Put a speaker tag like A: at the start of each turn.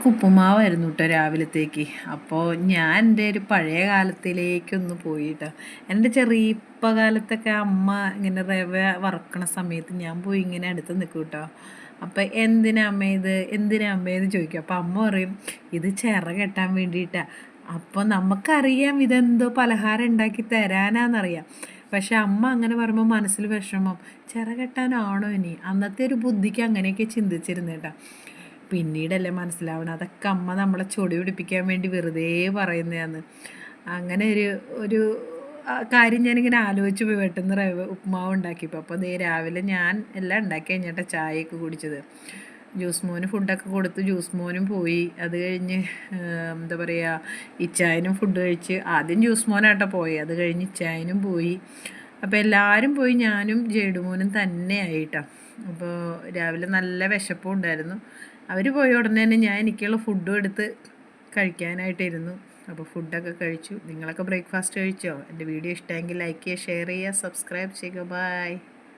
A: അവർക്ക് ഉപ്പുമാവായിരുന്നു കേട്ടോ രാവിലത്തേക്ക്. അപ്പോൾ ഞാൻ എൻ്റെ ഒരു പഴയ കാലത്തിലേക്കൊന്ന് പോയി കേട്ടോ. എൻ്റെ ചെറിയ കാലത്തൊക്കെ അമ്മ ഇങ്ങനെ റവ വറക്കണ സമയത്ത് ഞാൻ പോയി ഇങ്ങനെ അടുത്ത് നിൽക്കും കേട്ടോ. അപ്പം എന്തിനാ അമ്മ ഇത്, എന്തിനാ അമ്മ ഇത് ചോദിക്കും. അപ്പം അമ്മ പറയും ഇത് ചിറ കെട്ടാൻ വേണ്ടിയിട്ടാണ്. അപ്പോൾ നമുക്കറിയാം ഇതെന്തോ പലഹാരം ഉണ്ടാക്കി തരാനാന്നറിയാം. പക്ഷെ അമ്മ അങ്ങനെ പറയുമ്പോൾ മനസ്സിൽ വിഷമം, ചിറ കെട്ടാനാണോ ഇനി. അന്നത്തെ ഒരു ബുദ്ധിക്ക് അങ്ങനെയൊക്കെ ചിന്തിച്ചിരുന്നു കേട്ടോ. പിന്നീടല്ലേ മനസ്സിലാവണം അതൊക്കെ അമ്മ നമ്മളെ ചൊടി പിടിപ്പിക്കാൻ വേണ്ടി വെറുതെ പറയുന്നതാണ്. അങ്ങനെ ഒരു ഒരു കാര്യം ഞാനിങ്ങനെ ആലോചിച്ച് പോയി പെട്ടെന്ന് ഉപ്പുമാവ് ഉണ്ടാക്കിയപ്പോൾ. അപ്പോൾ ദേ രാവിലെ ഞാൻ എല്ലാം ഉണ്ടാക്കി കഴിഞ്ഞിട്ട് ചായയൊക്കെ കുടിച്ചത്. ജ്യൂസ് മോന് ഫുഡൊക്കെ കൊടുത്ത് ജ്യൂസ് മോനും പോയി. അത് കഴിഞ്ഞ് എന്താ പറയുക, ഇച്ചായനും ഫുഡ് കഴിച്ച്. ആദ്യം ജ്യൂസ് മോനാട്ടോ പോയി, അത് കഴിഞ്ഞ് ഇച്ചായനും പോയി. അപ്പോൾ എല്ലാവരും പോയി, ഞാനും ജേഡുമോനും തന്നെ ആയിട്ടാണ്. അപ്പോൾ രാവിലെ നല്ല വിശപ്പും ഉണ്ടായിരുന്നു. അവർ പോയ ഉടനെ തന്നെ ഞാൻ എനിക്കുള്ള ഫുഡും എടുത്ത് കഴിക്കാനായിട്ടിരുന്നു. അപ്പോൾ ഫുഡൊക്കെ കഴിച്ചു. നിങ്ങളൊക്കെ ബ്രേക്ക്ഫാസ്റ്റ് കഴിച്ചോ? എൻ്റെ വീഡിയോ ഇഷ്ടമെങ്കിൽ ലൈക്ക് ചെയ്യുക, ഷെയർ ചെയ്യുക, സബ്സ്ക്രൈബ് ചെയ്യുക. ബൈ.